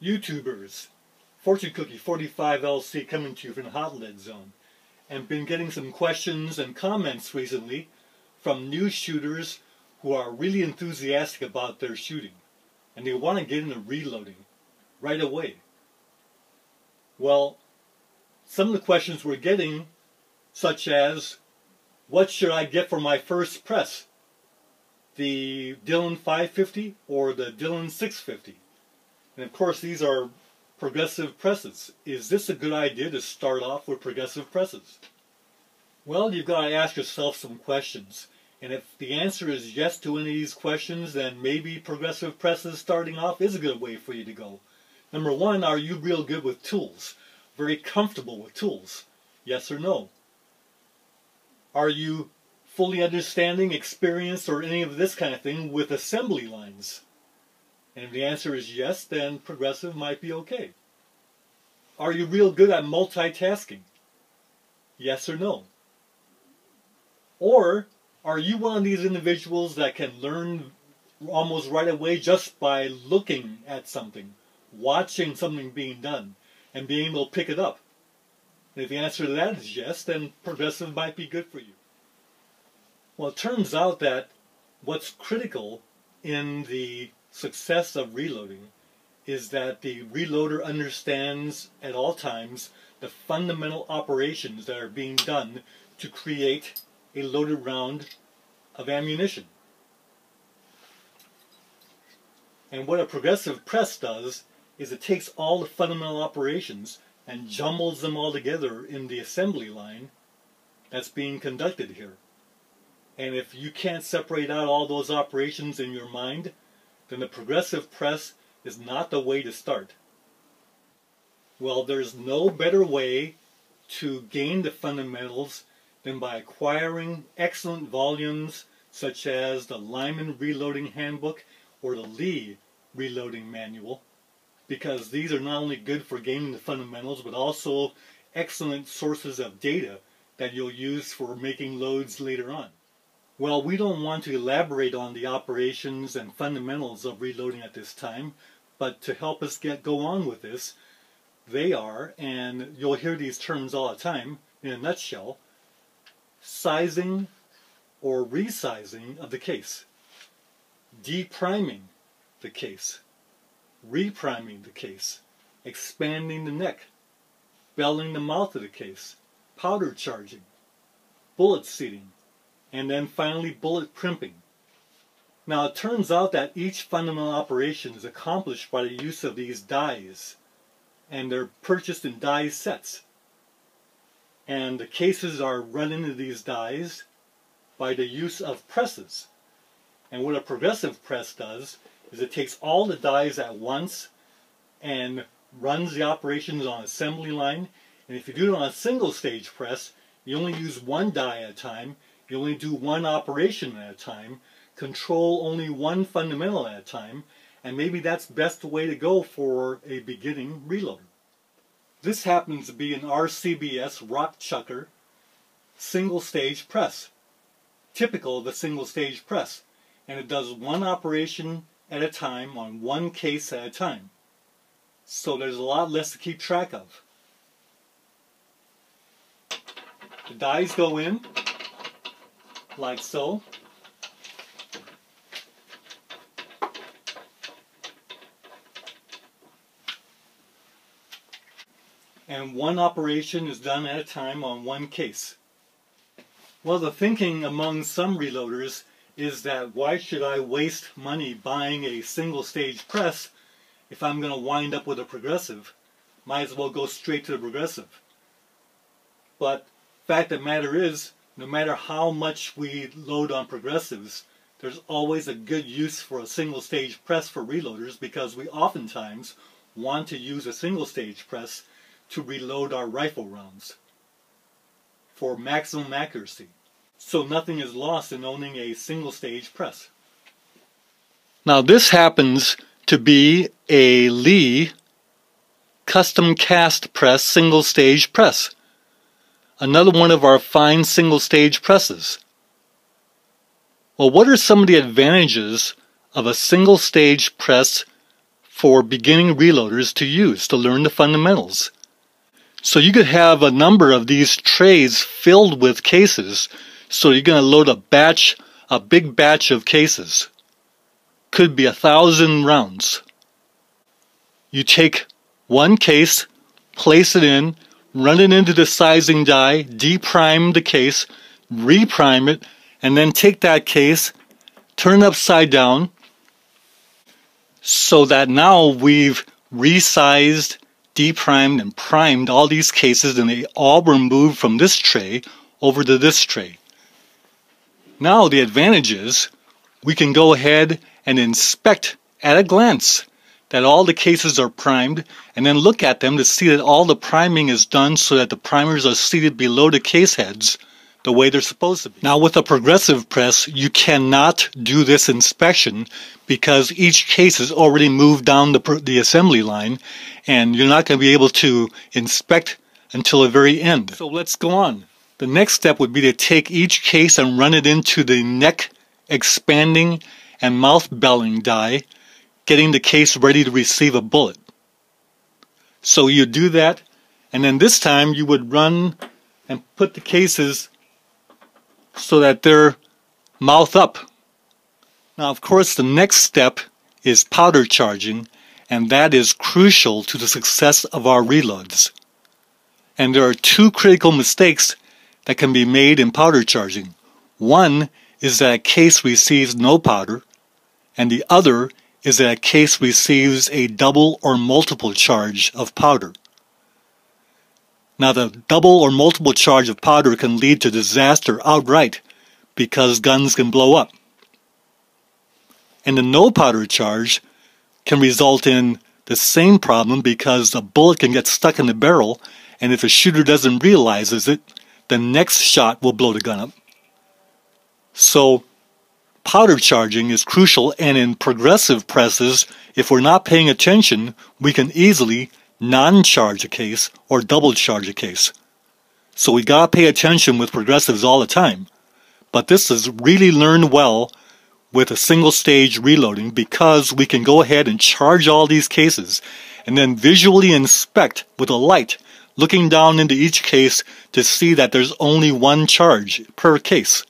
YouTubers, Fortune Cookie 45 LC coming to you from the Hot Lead Zone, and been getting some questions and comments recently from new shooters who are really enthusiastic about their shooting, and they want to get into reloading right away. Well, some of the questions we're getting, such as, what should I get for my first press? The Dillon 550 or the Dillon 650? And of course these are progressive presses. Is this a good idea to start off with progressive presses? Well, you've got to ask yourself some questions. And if the answer is yes to any of these questions, then maybe progressive presses starting off is a good way for you to go. Number one, are you real good with tools? Very comfortable with tools? Yes or no? Are you fully understanding, experienced, or any of this kind of thing with assembly lines? And if the answer is yes, then progressive might be okay. Are you real good at multitasking? Yes or no? Or are you one of these individuals that can learn almost right away just by looking at something, watching something being done, and being able to pick it up? And if the answer to that is yes, then progressive might be good for you. Well, it turns out that what's critical in the success of reloading is that the reloader understands at all times the fundamental operations that are being done to create a loaded round of ammunition. And what a progressive press does is it takes all the fundamental operations and jumbles them all together in the assembly line that's being conducted here. And if you can't separate out all those operations in your mind, then the progressive press is not the way to start. Well, there's no better way to gain the fundamentals than by acquiring excellent volumes such as the Lyman Reloading Handbook or the Lee Reloading Manual, because these are not only good for gaining the fundamentals but also excellent sources of data that you'll use for making loads later on. Well, we don't want to elaborate on the operations and fundamentals of reloading at this time, but to help us go on with this, they are, and you'll hear these terms all the time, in a nutshell, sizing or resizing of the case, depriming the case, repriming the case, expanding the neck, belling the mouth of the case, powder charging, bullet seating, and then finally bullet crimping. Now it turns out that each fundamental operation is accomplished by the use of these dies, and they're purchased in die sets. And the cases are run into these dies by the use of presses. And what a progressive press does is it takes all the dies at once and runs the operations on an assembly line. And if you do it on a single stage press, you only use one die at a time. You only do one operation at a time, control only one fundamental at a time, and maybe that's best way to go for a beginning reloader. This happens to be an RCBS Rock Chucker single stage press, typical of a single stage press, and it does one operation at a time on one case at a time. So there's a lot less to keep track of. The dies go in like so. And one operation is done at a time on one case. Well, the thinking among some reloaders is that why should I waste money buying a single stage press if I'm going to wind up with a progressive? Might as well go straight to the progressive. But the fact of the matter is, no matter how much we load on progressives, there's always a good use for a single stage press for reloaders, because we oftentimes want to use a single stage press to reload our rifle rounds for maximum accuracy. So nothing is lost in owning a single stage press. Now this happens to be a Lee custom cast press single stage press. Another one of our fine single stage presses. Well, what are some of the advantages of a single stage press for beginning reloaders to use to learn the fundamentals. So you could have a number of these trays filled with cases. So you're going to load a big batch of cases. Could be 1,000 rounds. You take one case, place it in, run it into the sizing die, deprime the case, reprime it, and then take that case, turn it upside down, so that now we've resized, deprimed, and primed all these cases, and they all were moved from this tray over to this tray. Now the advantage is we can go ahead and inspect at a glance that all the cases are primed, and then look at them to see that all the priming is done so that the primers are seated below the case heads the way they're supposed to be. Now with a progressive press, you cannot do this inspection because each case is already moved down the assembly line, and you're not going to be able to inspect until the very end. So let's go on. The next step would be to take each case and run it into the neck expanding and mouth belling die, getting the case ready to receive a bullet. So you do that, and then this time you would run and put the cases so that they're mouth up. Now of course the next step is powder charging, and that is crucial to the success of our reloads. And there are two critical mistakes that can be made in powder charging. One is that a case receives no powder, and the other is that a case receives a double or multiple charge of powder. Now the double or multiple charge of powder can lead to disaster outright because guns can blow up. And the no powder charge can result in the same problem because the bullet can get stuck in the barrel, and if the shooter doesn't realize it, the next shot will blow the gun up. So powder charging is crucial, and in progressive presses, if we're not paying attention, we can easily non-charge a case or double charge a case. So we gotta pay attention with progressives all the time. But this is really learned well with a single stage reloading because we can go ahead and charge all these cases and then visually inspect with a light, looking down into each case to see that there's only one charge per case.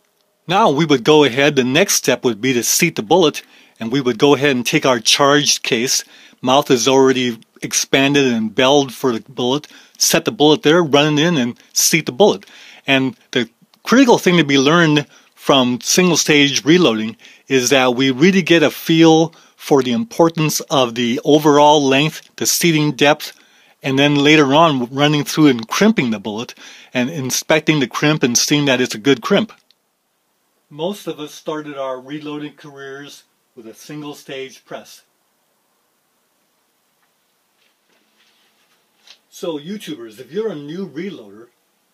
Now we would go ahead, the next step would be to seat the bullet, and we would go ahead and take our charged case, mouth is already expanded and belled for the bullet, set the bullet there, run it in, and seat the bullet. And the critical thing to be learned from single stage reloading is that we really get a feel for the importance of the overall length, the seating depth, and then later on running through and crimping the bullet and inspecting the crimp and seeing that it's a good crimp. Most of us started our reloading careers with a single stage press. So YouTubers, if you're a new reloader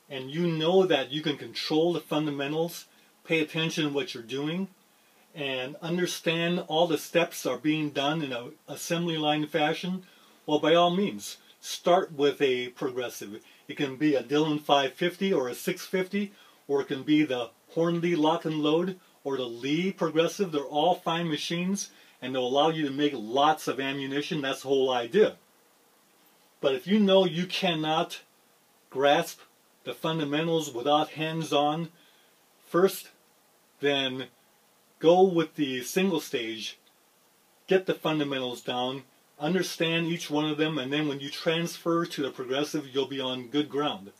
and you know that you can control the fundamentals, pay attention to what you're doing, and understand all the steps are being done in an assembly line fashion, well, by all means, start with a progressive. It can be a Dillon 550 or a 650, or it can be the Hornby lock and load or the Lee progressive. They're all fine machines, and they'll allow you to make lots of ammunition. That's the whole idea. But if you know you cannot grasp the fundamentals without hands-on first, then go with the single stage, get the fundamentals down, understand each one of them, and then when you transfer to the progressive, you'll be on good ground.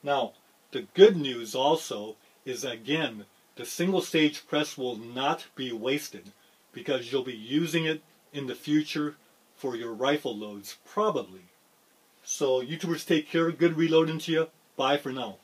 Now, the good news also is, again, the single stage press will not be wasted because you'll be using it in the future for your rifle loads, probably. So YouTubers, take care, good reloading to you, bye for now.